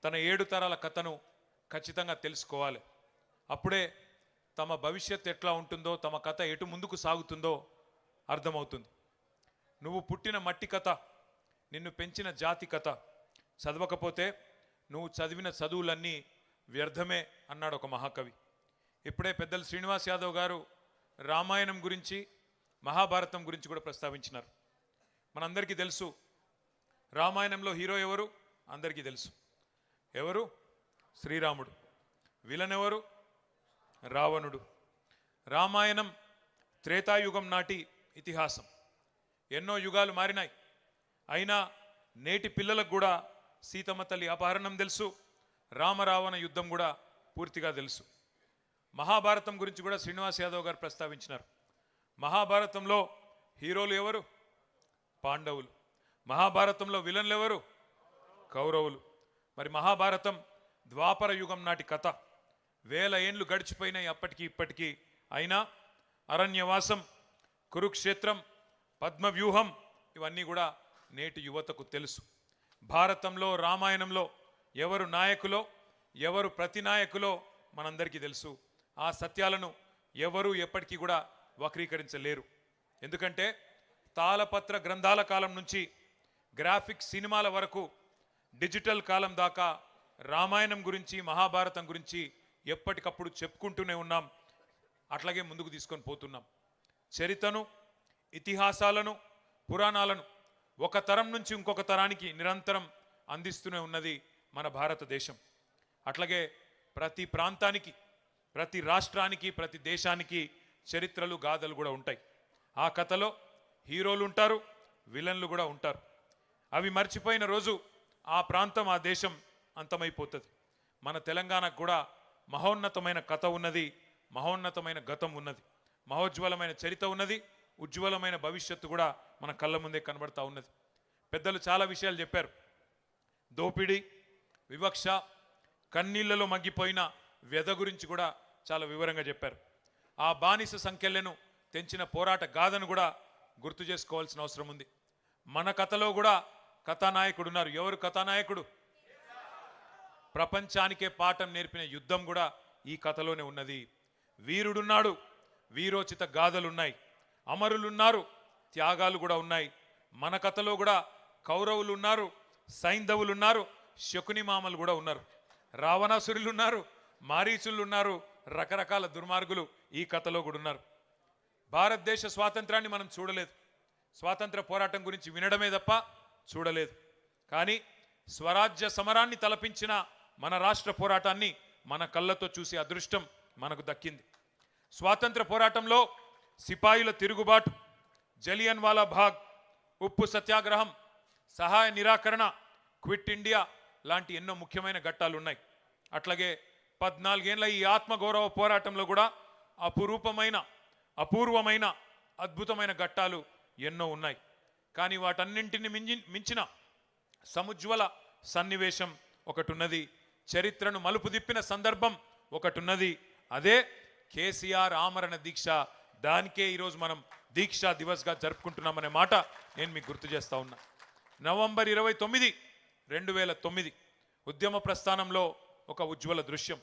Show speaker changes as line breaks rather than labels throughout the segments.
తన 7 తరాల కథను ఖచ్చితంగా తెలుసుకోవాలి. అప్పుడే తమ భవిష్యత్తు ఎట్లా ఉంటుందో, తమ కథ ఎటు ముందుకు సాగుతుందో అర్థమవుతుంది. నువ్వు పుట్టిన మట్టి కథ, నిన్ను పెంచిన జాతి కథ చదవకపోతే నువ్వు చదివిన చదువులన్నీ వ్యర్థమే అన్నాడు ఒక మహాకవి. ఇప్పుడే పెద్దలు శ్రీనివాస్ యాదవ్ గారు రామాయణం గురించి, మహాభారతం గురించి కూడా ప్రస్తావించినారు. మనందరికీ తెలుసు రామాయణంలో హీరో ఎవరు, అందరికీ తెలుసు. ఎవరు? శ్రీరాముడు. విలన్ ఎవరు? రావణుడు. రామాయణం త్రేతాయుగం నాటి ఇతిహాసం. ఎన్నో యుగాలు మారినాయి, అయినా నేటి పిల్లలకు కూడా సీతమ్మ తల్లి అపహరణం తెలుసు, రామరావణ యుద్ధం కూడా పూర్తిగా తెలుసు. మహాభారతం గురించి కూడా శ్రీనివాస్ యాదవ్ గారు ప్రస్తావించినారు. మహాభారతంలో హీరోలు ఎవరు? పాండవులు. మహాభారతంలో విలన్లు ఎవరు? కౌరవులు. మరి మహాభారతం ద్వాపర యుగం నాటి కథ. 1000 ఏండ్లు గడిచిపోయినాయి అప్పటికి ఇప్పటికీ. అయినా అరణ్యవాసం, కురుక్షేత్రం, పద్మవ్యూహం ఇవన్నీ కూడా నేటి యువతకు తెలుసు. భారతంలో, రామాయణంలో ఎవరు నాయకులో, ఎవరు ప్రతినాయకులో మనందరికీ తెలుసు. ఆ సత్యాలను ఎవరు ఎప్పటికీ కూడా వక్రీకరించలేరు. ఎందుకంటే తాళపత్ర గ్రంథాల కాలం నుంచి గ్రాఫిక్ సినిమాల వరకు, డిజిటల్ కాలం దాకా రామాయణం గురించి, మహాభారతం గురించి ఎప్పటికప్పుడు చెప్పుకుంటూనే ఉన్నాం. అట్లాగే ముందుకు తీసుకొని పోతున్నాం. చరిత్రను, ఇతిహాసాలను, పురాణాలను ఒక తరం నుంచి ఇంకొక తరానికి నిరంతరం అందిస్తూనే ఉన్నది మన భారతదేశం. అట్లాగే ప్రతి ప్రాంతానికి, ప్రతి రాష్ట్రానికి, ప్రతి దేశానికి చరిత్రలు, గాథలు కూడా ఉంటాయి. ఆ కథలో హీరోలు ఉంటారు, విలన్లు కూడా ఉంటారు. అవి మర్చిపోయిన రోజు ఆ ప్రాంతం, ఆ దేశం అంతమైపోతుంది. మన తెలంగాణకు కూడా మహోన్నతమైన కథ ఉన్నది, మహోన్నతమైన గతం ఉన్నది, మహోజ్వలమైన చరిత్ర ఉన్నది, ఉజ్వలమైన భవిష్యత్తు కూడా మన కళ్ళ ముందే కనబడతా ఉన్నది. పెద్దలు చాలా విషయాలు చెప్పారు. దోపిడీ, వివక్ష, కన్నీళ్లలో మగ్గిపోయిన వ్యధ గురించి కూడా చాలా వివరంగా చెప్పారు. ఆ బానిస సంఖ్యలను తెంచిన పోరాట గాథను కూడా గుర్తు చేసుకోవాల్సిన అవసరం ఉంది. మన కథలో కూడా కథానాయకుడు ఉన్నారు. ఎవరు కథానాయకుడు? ప్రపంచానికే పాఠం నేర్పిన యుద్ధం కూడా ఈ కథలోనే ఉన్నది. వీరుడున్నాడు, వీరోచిత గాథలున్నాయి, అమరులున్నారు, త్యాగాలు కూడా ఉన్నాయి. మన కథలో కూడా కౌరవులు ఉన్నారు, సైంధవులు ఉన్నారు, శకుని మామలు కూడా ఉన్నారు, రావణాసురులు ఉన్నారు, మారీచులు ఉన్నారు, రకరకాల దుర్మార్గులు ఈ కథలో కూడా ఉన్నారు. భారతదేశ స్వాతంత్రాన్ని మనం చూడలేదు, స్వాతంత్ర పోరాటం గురించి వినడమే తప్ప చూడలేదు. కానీ స్వరాజ్య సమరాన్ని తలపించిన మన రాష్ట్ర పోరాటాన్ని మన కళ్ళతో చూసే అదృష్టం మనకు దక్కింది. స్వాతంత్ర పోరాటంలో సిపాయిల తిరుగుబాటు, జలియన్ వాలా బాగ్, ఉప్పు సత్యాగ్రహం, సహాయ నిరాకరణ, క్విట్ ఇండియా లాంటి ఎన్నో ముఖ్యమైన ఘట్టాలు ఉన్నాయి. అట్లాగే 14 ఏళ్ల ఈ ఆత్మగౌరవ పోరాటంలో కూడా అపూర్వమైన అద్భుతమైన ఘట్టాలు ఎన్నో ఉన్నాయి. కానీ వాటన్నింటిని మించిన సముజ్వల సన్నివేశం ఒకటి ఉన్నది, చరిత్రను మలుపు తిప్పిన సందర్భం ఒకటి ఉన్నది. అదే కేసీఆర్ ఆమరణ దీక్ష. దానికే ఈరోజు మనం దీక్షా దివస్గా జరుపుకుంటున్నామనే మాట నేను మీకు గుర్తు చేస్తా ఉన్నా. నవంబర్ 29, 2009 ఉద్యమ ప్రస్థానంలో ఒక ఉజ్వల దృశ్యం.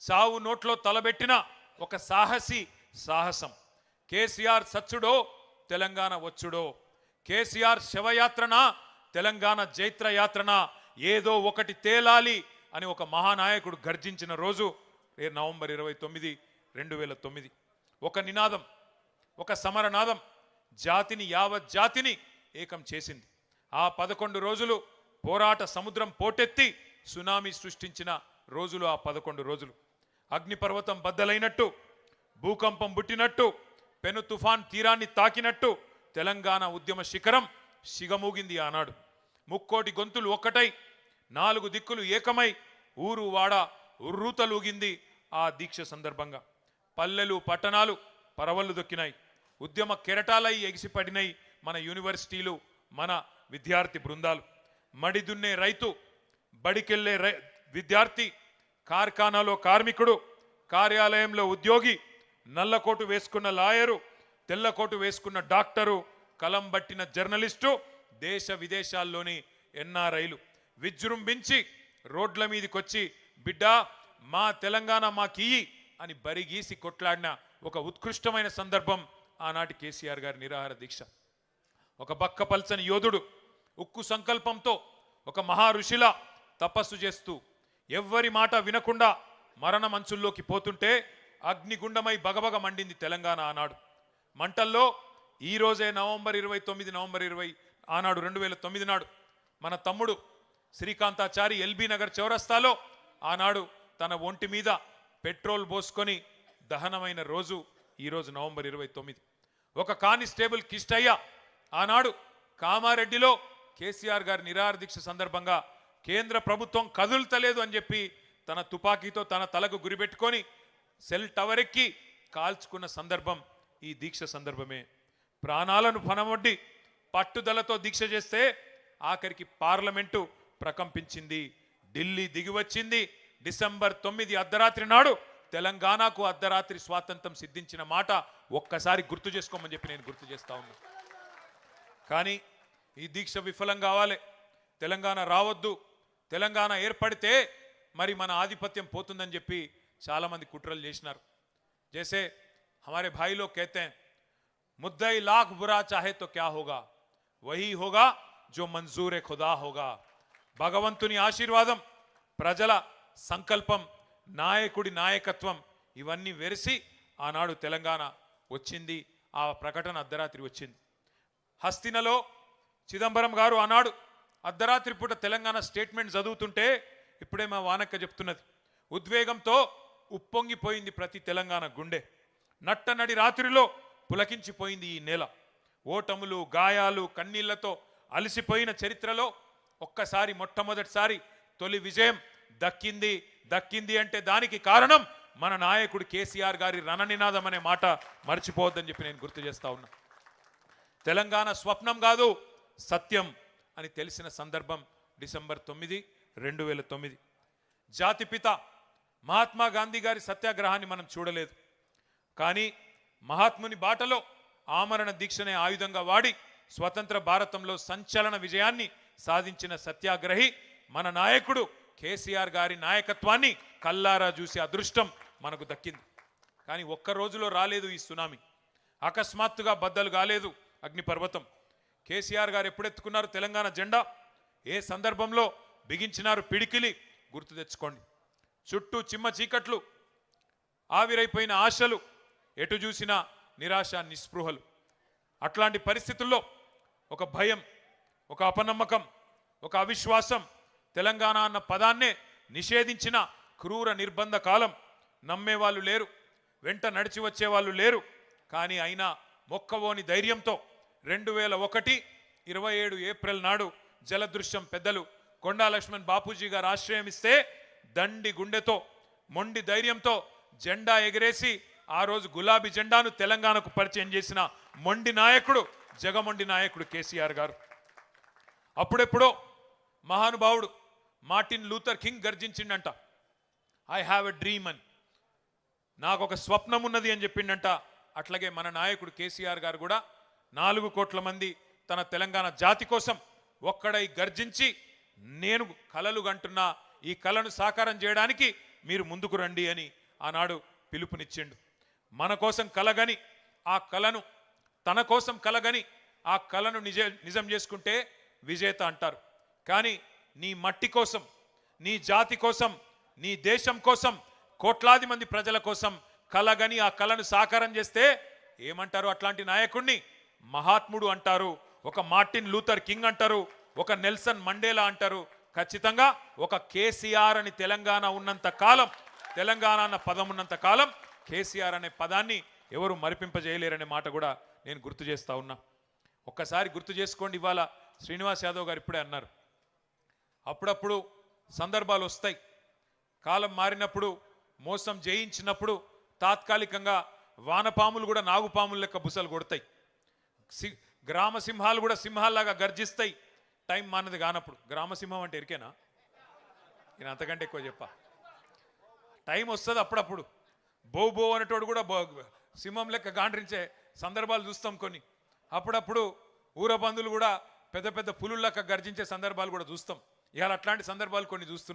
చావు నోట్లో తలబెట్టిన ఒక సాహసం. కేసీఆర్ సచ్చుడో తెలంగాణ వచ్చుడో, కేసీఆర్ శవయాత్రన తెలంగాణ జైత్రయాత్రన, ఏదో ఒకటి తేలాలి అని ఒక మహానాయకుడు గర్జించిన రోజు నవంబర్ 29, 2009. ఒక నినాదం, ఒక సమరనాదం జాతిని, యావత్ జాతిని ఏకం చేసింది. ఆ 11 రోజులు పోరాట సముద్రం పోటెత్తి సునామీ సృష్టించిన రోజులు ఆ 11 రోజులు. అగ్నిపర్వతం బద్దలైనట్టు, భూకంపం పుట్టినట్టు, పెను తుఫాన్ తీరాన్ని తాకినట్టు తెలంగాణ ఉద్యమ శిఖరం సిగమూగింది ఆనాడు. ముక్కోటి గొంతులు ఒక్కటై, 4 దిక్కులు ఏకమై, ఊరు వాడ ఉర్రూతలూగింది ఆ దీక్ష సందర్భంగా. పల్లెలు, పట్టణాలు పరవళ్ళు దొక్కినాయి. ఉద్యమ కెరటాలై ఎగిసిపడినాయి మన యూనివర్సిటీలు, మన విద్యార్థి బృందాలు. మడిదున్నే రైతు, బడికెళ్లే విద్యార్థి, కార్ఖానాలో కార్మికుడు, కార్యాలయంలో ఉద్యోగి, నల్లకోటు వేసుకున్న లాయరు, తెల్లకోటు వేసుకున్న డాక్టరు, కలం బట్టిన జర్నలిస్టు, దేశ విదేశాల్లోని ఎన్ఆర్ఐలు విజృంభించి రోడ్ల మీదకొచ్చి బిడ్డ మా తెలంగాణ మాకియ్యి అని బరిగీసి కొట్లాడిన ఒక ఉత్కృష్టమైన సందర్భం ఆనాటి కేసీఆర్ గారి నిరాహార దీక్ష. ఒక బక్కపల్చని యోధుడు ఉక్కు సంకల్పంతో ఒక మహా ఋషిలా తపస్సు చేస్తూ ఎవ్వరి మాట వినకుండా మరణ మంచుల్లోకి పోతుంటే అగ్నిగుండమై బగబగ మండింది తెలంగాణ ఆనాడు. మంటల్లో ఈ రోజే నవంబర్ 20 ఆనాడు 2009 నాడు మన తమ్ముడు శ్రీకాంతాచారి ఎల్బీ నగర్ చౌరస్తాలో ఆనాడు తన ఒంటి మీద పెట్రోల్ పోసుకొని దహనమైన రోజు ఈరోజు నవంబర్ 29. ఒక కానిస్టేబుల్ కిష్టయ్య ఆనాడు కామారెడ్డిలో కేసీఆర్ గారి నిరాహార దీక్ష సందర్భంగా కేంద్ర ప్రభుత్వం కదులుతలేదు అని చెప్పి తన తుపాకీతో తన తలకు గురిపెట్టుకొని సెల్ టవర్ ఎక్కి కాల్చుకున్న సందర్భం ఈ దీక్ష సందర్భమే. ప్రాణాలను పనమొడ్డి పట్టుదలతో దీక్ష చేస్తే ఆఖరికి పార్లమెంటు ప్రకంపించింది, ఢిల్లీ దిగివచ్చింది. డిసెంబర్ 9 అర్ధరాత్రి నాడు తెలంగాణకు అర్ధరాత్రి స్వాతంత్రం సిద్ధించిన మాట ఒక్కసారి గుర్తు చేసుకోమని చెప్పి నేను గుర్తు చేస్తా ఉన్నా. కానీ ఈ దీక్ష విఫలం కావాలి, తెలంగాణ రావద్దు, తెలంగాణ ఏర్పడితే మరి మన ఆధిపత్యం పోతుందని చెప్పి చాలామంది కుట్రలు చేసినారు. జైసే हमारे भाई लोग कहते हैं मुद्दई लाख बुरा चाहे तो क्या होगा वही होगा जो मंजूर खुदा होगा. భగవంతుని ఆశీర్వాదం, ప్రజల సంకల్పం, నాయకుడి నాయకత్వం ఇవన్నీ వెరిసి ఆనాడు తెలంగాణ వచ్చింది. ఆ ప్రకటన అర్ధరాత్రి వచ్చింది. హస్తినలో చిదంబరం గారు ఆనాడు అర్ధరాత్రి పూట తెలంగాణ స్టేట్మెంట్ చదువుతుంటే ఇప్పుడే మా వానక్క చెప్తున్నది, ఉద్వేగంతో ఉప్పొంగిపోయింది ప్రతి తెలంగాణ గుండె. నట్టనడి రాత్రిలో పులకించిపోయింది ఈ నేల. ఓటములు, గాయాలు, కన్నీళ్లతో అలసిపోయిన చరిత్రలో ఒక్కసారి మొట్టమొదటిసారి తొలి విజయం దక్కింది అంటే దానికి కారణం మన నాయకుడు కేసీఆర్ గారి రణనినాదం అనే మాట మర్చిపోవద్దని చెప్పి నేను గుర్తు చేస్తా ఉన్నా. తెలంగాణ స్వప్నం కాదు సత్యం అని తెలిసిన సందర్భం డిసెంబర్ 9, 2009. జాతిపిత మహాత్మా గాంధీ గారి సత్యాగ్రహాన్ని మనం చూడలేదు, కానీ మహాత్ముని బాటలో ఆమరణ దీక్షనే ఆయుధంగా వాడి స్వతంత్ర భారతంలో సంచలన విజయాన్ని సాధించిన సత్యాగ్రహి మన నాయకుడు కేసీఆర్ గారి నాయకత్వాన్ని కల్లారా చూసే అదృష్టం మనకు దక్కింది. కానీ ఒక్క రోజులో రాలేదు ఈ సునామీ, అకస్మాత్తుగా బద్దలు కాలేదు అగ్నిపర్వతం. కేసీఆర్ గారు ఎప్పుడెత్తుకున్నారు తెలంగాణ జెండా, ఏ సందర్భంలో బిగించినారు పిడికిలి గుర్తు తెచ్చుకోండి. చుట్టూ చిమ్మ చీకట్లు, ఆవిరైపోయిన ఆశలు, ఎటు చూసినా నిరాశ నిస్పృహలు. అట్లాంటి పరిస్థితుల్లో ఒక భయం, ఒక అపనమ్మకం, ఒక అవిశ్వాసం, తెలంగాణ అన్న పదాన్నే నిషేధించిన క్రూర నిర్బంధ కాలం. నమ్మేవాళ్ళు లేరు, వెంట నడిచి వచ్చేవాళ్ళు లేరు. కానీ అయినా మొక్కవోని ధైర్యంతో 2001 27 ఏప్రిల్ నాడు జలదృశ్యం పెద్దలు కొండా లక్ష్మణ్ బాపూజీ గారు ఆశ్రయం ఇస్తే దండి గుండెతో మొండి ధైర్యంతో జెండా ఎగిరేసి ఆ రోజు గులాబీ జెండాను తెలంగాణకు పరిచయం చేసిన మొండి నాయకుడు, జగమొండి నాయకుడు కేసీఆర్ గారు. అప్పుడెప్పుడో మహానుభావుడు మార్టిన్ లూథర్ కింగ్ గర్జించిండంట, ఐ హ్యావ్ ఎ డ్రీమ్ అని, నాకు ఒక స్వప్నం ఉన్నది అని చెప్పిండంట. అట్లాగే మన నాయకుడు కేసీఆర్ గారు కూడా 4 కోట్ల మంది తన తెలంగాణ జాతి కోసం ఒక్కడై గర్జించి నేను కలలు గంటున్నా, ఈ కలను సాకారం చేయడానికి మీరు ముందుకు రండి అని ఆనాడు పిలుపునిచ్చిండు. మన కోసం కలగని ఆ కలను, తన కోసం కలగని ఆ కలను నిజం చేసుకుంటే విజేత అంటారు. కానీ నీ మట్టి కోసం, నీ జాతి కోసం, నీ దేశం కోసం, కోట్లాది మంది ప్రజల కోసం కలగని ఆ కలను సాకారం చేస్తే ఏమంటారు? అట్లాంటి నాయకుడిని మహాత్ముడు అంటారు, ఒక మార్టిన్ లూథర్ కింగ్ అంటారు, ఒక నెల్సన్ మండేలా అంటారు. ఖచ్చితంగా ఒక కేసీఆర్ అని తెలంగాణ ఉన్నంత కాలం, తెలంగాణ అన్న పదం ఉన్నంత కాలం కేసీఆర్ అనే పదాన్ని ఎవరు మరిపింపజేయలేరనే మాట కూడా నేను గుర్తు చేస్తా ఉన్నా. ఒక్కసారి గుర్తు చేసుకోండి, ఇవాళ శ్రీనివాస్ యాదవ్ గారు ఇప్పుడే అన్నారు, అప్పుడప్పుడు సందర్భాలు వస్తాయి, కాలం మారినప్పుడు, మోసం జయించినప్పుడు తాత్కాలికంగా వానపాములు కూడా నాగుపాములు లెక్క బుసలు కొడతాయి, గ్రామ సింహాలు కూడా సింహాల్లాగా గర్జిస్తాయి టైం మానది కానప్పుడు. గ్రామసింహం అంటే ఎరికేనా? నేను అంతకంటే ఎక్కువ చెప్పా. టైం వస్తుంది అప్పుడప్పుడు, బో అనేటోడు కూడా సింహం లెక్క గాండ్రించే సందర్భాలు చూస్తాం కొన్ని. అప్పుడప్పుడు ఊర బంధువులు కూడా పెద్ద పెద్ద పులులెక్క గర్జించే సందర్భాలు కూడా చూస్తాం. ఇవాళ అట్లాంటి సందర్భాలు కొన్ని చూస్తున్నాం.